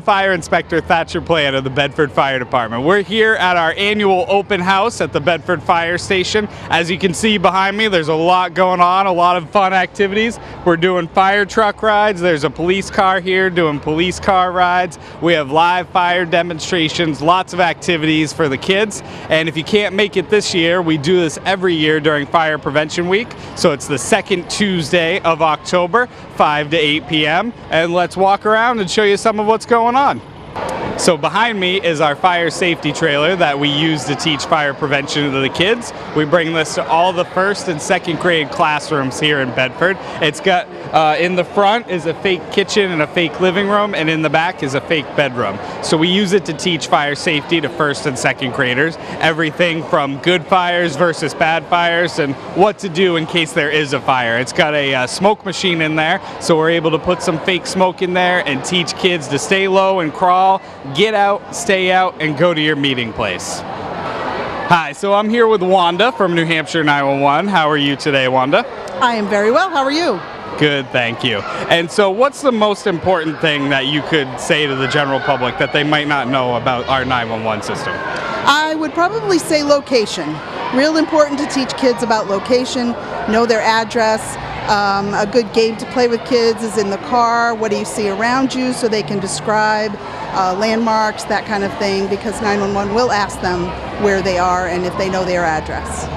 Fire Inspector Thatcher Plante of the Bedford Fire Department. We're here at our annual open house at the Bedford Fire Station. As you can see behind me, there's a lot going on, a lot of fun activities. We're doing fire truck rides. There's a police car here doing police car rides. We have live fire demonstrations, lots of activities for the kids. And if you can't make it this year, we do this every year during Fire Prevention Week. So it's the second Tuesday of October, 5 to 8 p.m. And let's walk around and show you some of what's going on. So behind me is our fire safety trailer that we use to teach fire prevention to the kids. We bring this to all the first and second grade classrooms here in Bedford. It's got, in the front is a fake kitchen and a fake living room, and in the back is a fake bedroom. So we use it to teach fire safety to first and second graders. Everything from good fires versus bad fires and what to do in case there is a fire. It's got a smoke machine in there, so we're able to put some fake smoke in there and teach kids to stay low and crawl, get out, stay out, and go to your meeting place. Hi, so I'm here with Wanda from New Hampshire 911. How are you today, Wanda? I am very well. How are you? Good, thank you. And so what's the most important thing that you could say to the general public that they might not know about our 911 system? I would probably say location. Real important to teach kids about location, know their address. A good game to play with kids is in the car. What do you see around you, so they can describe landmarks, that kind of thing, because 911 will ask them where they are and if they know their address.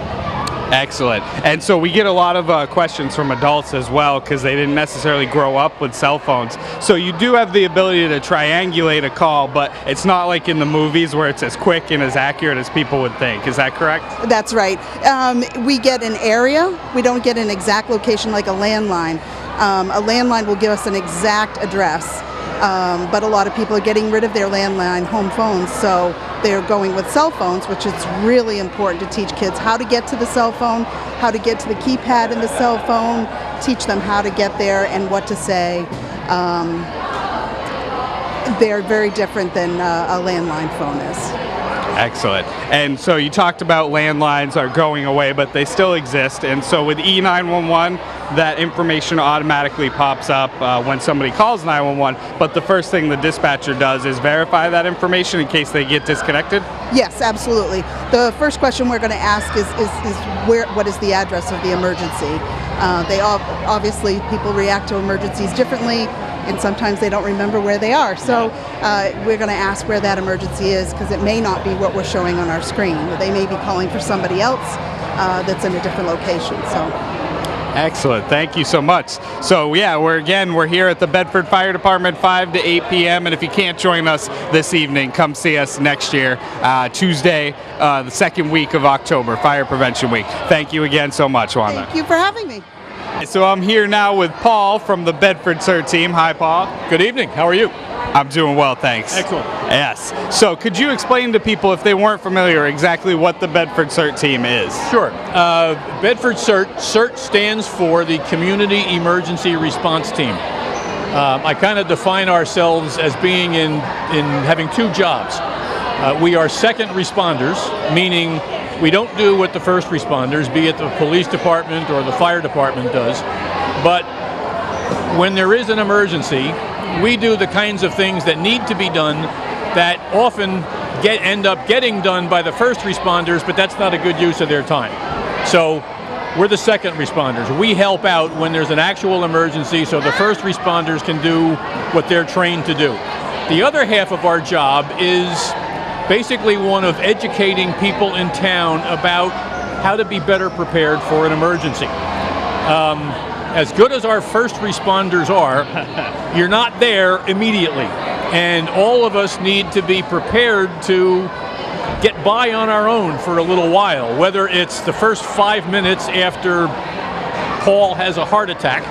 Excellent. And so we get a lot of questions from adults as well, because they didn't necessarily grow up with cell phones. So you do have the ability to triangulate a call, but it's not like in the movies where it's as quick and as accurate as people would think. Is that correct? That's right. We get an area. We don't get an exact location like a landline. A landline will give us an exact address. But a lot of people are getting rid of their landline home phones, so they're going with cell phones, which is really important to teach kids how to get to the cell phone, how to get to the keypad in the cell phone, teach them how to get there and what to say. They're very different than a landline phone is. Excellent. And so you talked about landlines are going away, but they still exist. And so with E911, that information automatically pops up when somebody calls 911. But the first thing the dispatcher does is verify that information in case they get disconnected? Yes, absolutely. The first question we're going to ask is what is the address of the emergency? Obviously, people react to emergencies differently, and sometimes they don't remember where they are. So we're going to ask where that emergency is, because it may not be what we're showing on our screen. They may be calling for somebody else that's in a different location. So. Excellent. Thank you so much. So yeah, we're here at the Bedford Fire Department, 5 to 8 p.m. And if you can't join us this evening, come see us next year, Tuesday, the second week of October, Fire Prevention Week. Thank you again so much, Wanda. Thank you for having me. So I'm here now with Paul from the Bedford CERT team. Hi, Paul. Good evening. How are you? I'm doing well, thanks. Excellent. Yes. So could you explain to people, if they weren't familiar, exactly what the Bedford CERT team is? Sure. Bedford CERT stands for the Community Emergency Response Team. I kind of define ourselves as being in having two jobs. We are second responders, meaning we don't do what the first responders, be it the police department or the fire department, does. But when there is an emergency, we do the kinds of things that need to be done that often end up getting done by the first responders, but that's not a good use of their time. So we're the second responders. We help out when there's an actual emergency, so the first responders can do what they're trained to do. The other half of our job is basically one of educating people in town about how to be better prepared for an emergency. As good as our first responders are, you're not there immediately. And all of us need to be prepared to get by on our own for a little while, whether it's the first 5 minutes after Paul has a heart attack,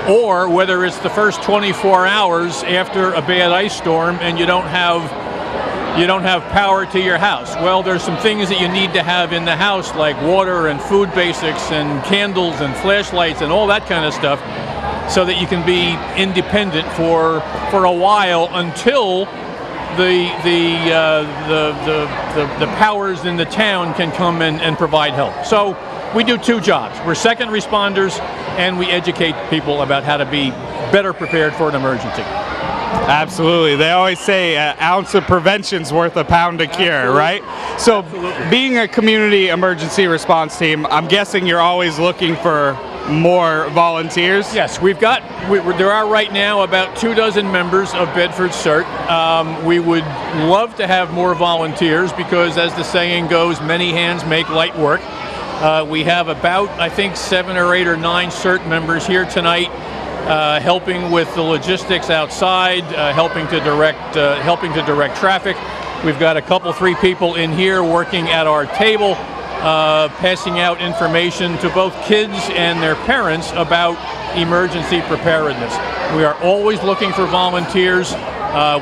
or whether it's the first 24 hours after a bad ice storm and you don't have power to your house. Well, there's some things that you need to have in the house, like water and food basics and candles and flashlights and all that kind of stuff, so that you can be independent for a while until the powers in the town can come and provide help. So we do two jobs. We're second responders, and we educate people about how to be better prepared for an emergency. Absolutely. They always say an ounce of prevention's worth a pound of cure, right? So being a community emergency response team, I'm guessing you're always looking for more volunteers? Yes, there are right now about 24 members of Bedford CERT. We would love to have more volunteers because, as the saying goes, many hands make light work. We have about, I think, 7 or 8 or 9 CERT members here tonight, helping with the logistics outside, helping to direct traffic. We've got a couple, 3 people in here working at our table, passing out information to both kids and their parents about emergency preparedness. We are always looking for volunteers.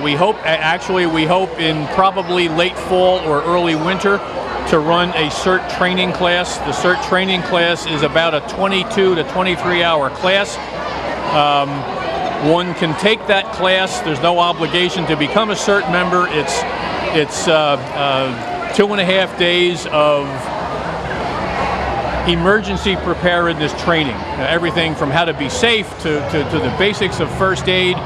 We hope in probably late fall or early winter to run a CERT training class. The CERT training class is about a 22 to 23 hour class. One can take that class. There's no obligation to become a CERT member. It's 2.5 days of emergency preparedness training. Everything from how to be safe to the basics of first aid.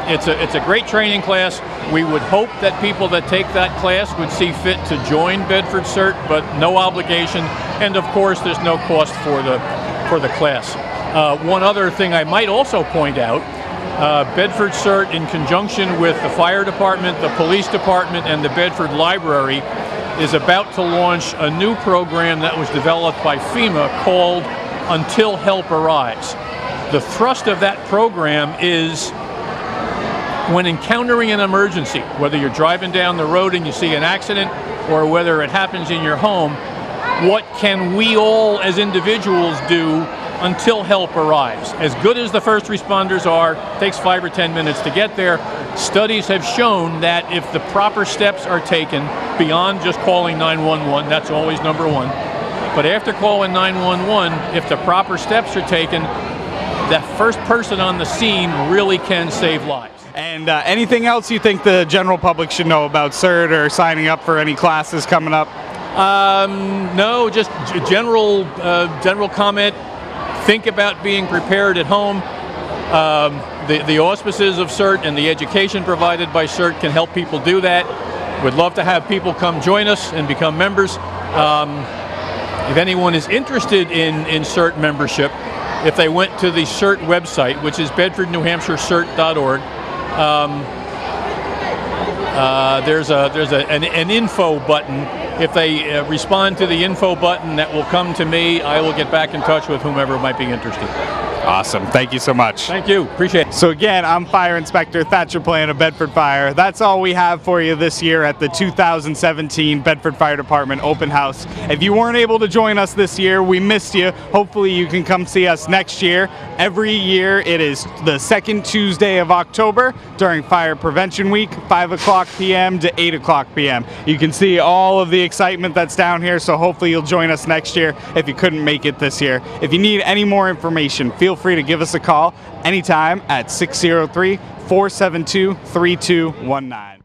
It's a great training class. We would hope that people that take that class would see fit to join Bedford CERT, but no obligation. And of course, there's no cost for the class. One other thing I might also point out, Bedford CERT, in conjunction with the fire department, the police department, and the Bedford Library, is about to launch a new program that was developed by FEMA called Until Help Arrives. The thrust of that program is, when encountering an emergency, whether you're driving down the road and you see an accident, or whether it happens in your home, what can we all as individuals do until help arrives? As good as the first responders are, it takes 5 or 10 minutes to get there. Studies have shown that if the proper steps are taken, beyond just calling 911, that's always number one, but after calling 911, if the proper steps are taken, that first person on the scene really can save lives. And anything else you think the general public should know about CERT or signing up for any classes coming up? No, just general comment. Think about being prepared at home. The auspices of CERT and the education provided by CERT can help people do that. We'd love to have people come join us and become members. If anyone is interested in CERT membership, if they went to the CERT website, which is bedfordnewhampshirecert.org, there's an info button. If they respond to the info button, that will come to me. I will get back in touch with whomever might be interested. Awesome. Thank you so much. Thank you. Appreciate it. So again, I'm Fire Inspector Thatcher Plante of Bedford Fire. That's all we have for you this year at the 2017 Bedford Fire Department Open House. If you weren't able to join us this year, we missed you. Hopefully you can come see us next year. Every year it is the second Tuesday of October during Fire Prevention Week, 5 o'clock p.m. to 8 o'clock p.m. You can see all of the excitement that's down here, so hopefully you'll join us next year if you couldn't make it this year. If you need any more information, feel free to give us a call anytime at 603-472-3219.